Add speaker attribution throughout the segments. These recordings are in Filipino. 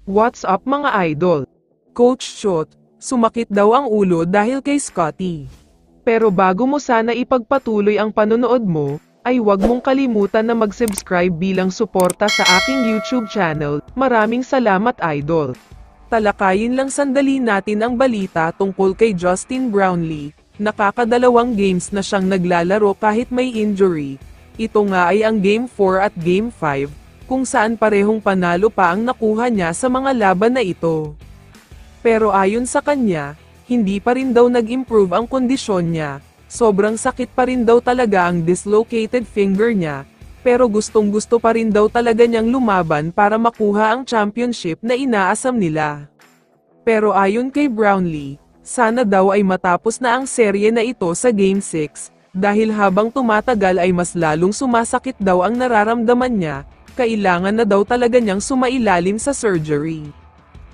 Speaker 1: What's up mga idol? Coach Chot, sumakit daw ang ulo dahil kay Scottie. Pero bago mo sana ipagpatuloy ang panonood mo, ay huwag mong kalimutan na mag-subscribe bilang suporta sa aking YouTube channel. Maraming salamat idol. Talakayin lang sandali natin ang balita tungkol kay Justin Brownlee. Nakakadalawang games na siyang naglalaro kahit may injury. Ito nga ay ang Game 4 at Game 5, kung saan parehong panalo pa ang nakuha niya sa mga laban na ito. Pero ayon sa kanya, hindi pa rin daw nag-improve ang kondisyon niya. Sobrang sakit pa rin daw talaga ang dislocated finger niya, pero gustong-gusto pa rin daw talaga niyang lumaban para makuha ang championship na inaasam nila. Pero ayon kay Brownlee, sana daw ay matapos na ang serye na ito sa Game 6, dahil habang tumatagal ay mas lalong sumasakit daw ang nararamdaman niya, kailangan na daw talaga niyang sumailalim sa surgery.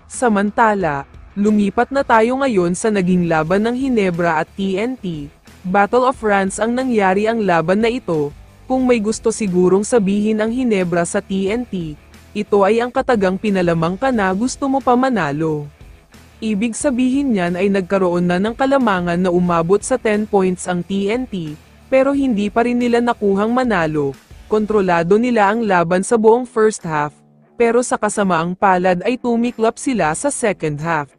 Speaker 1: Samantala, lumipat na tayo ngayon sa naging laban ng Hinebra at TNT. Battle of France ang nangyari ang laban na ito. Kung may gusto sigurong sabihin ang Hinebra sa TNT, ito ay ang katagang pinalamang ka na gusto mo pa manalo. Ibig sabihin niyan ay nagkaroon na ng kalamangan na umabot sa 10 points ang TNT, pero hindi pa rin nila nakuhang manalo. Kontrolado nila ang laban sa buong first half, pero sa kasamaang palad ay tumiklop sila sa second half.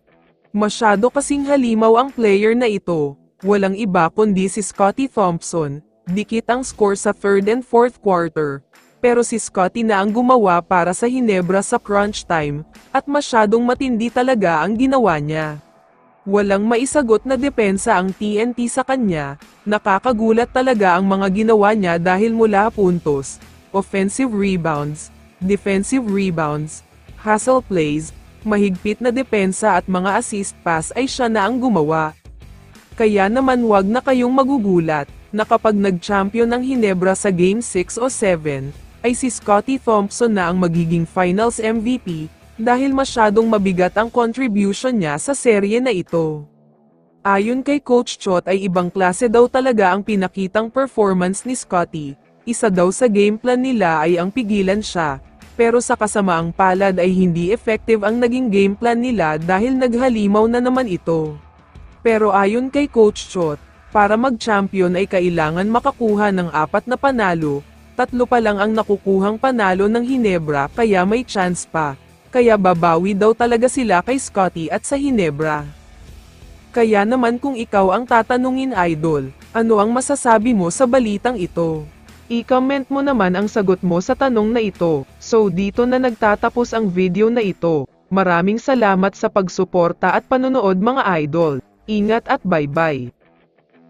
Speaker 1: Masyado kasing halimaw ang player na ito, walang iba kundi si Scottie Thompson. Dikit ang score sa third and fourth quarter, pero si Scottie na ang gumawa para sa Hinebra sa crunch time, at masyadong matindi talaga ang ginawa niya. Walang maisagot na depensa ang TNT sa kanya. Nakakagulat talaga ang mga ginawa niya dahil mula puntos, offensive rebounds, defensive rebounds, hustle plays, mahigpit na depensa at mga assist pass ay siya na ang gumawa. Kaya naman wag na kayong magugulat na kapag nag-champion ng Hinebra sa Game 6 o 7, ay si Scottie Thompson na ang magiging Finals MVP, dahil masyadong mabigat ang contribution niya sa serye na ito. Ayon kay Coach Chot ay ibang klase daw talaga ang pinakitang performance ni Scottie. Isa daw sa game plan nila ay ang pigilan siya, pero sa kasamaang palad ay hindi effective ang naging game plan nila dahil naghalimaw na naman ito. Pero ayon kay Coach Chot, para mag-champion ay kailangan makakuha ng 4 na panalo, 3 pa lang ang nakukuhang panalo ng Hinebra kaya may chance pa. Kaya babawi daw talaga sila kay Scottie at sa Hinebra. Kaya naman kung ikaw ang tatanungin idol, ano ang masasabi mo sa balitang ito? I-comment mo naman ang sagot mo sa tanong na ito. So dito na nagtatapos ang video na ito. Maraming salamat sa pagsuporta at panonood mga idol. Ingat at bye-bye.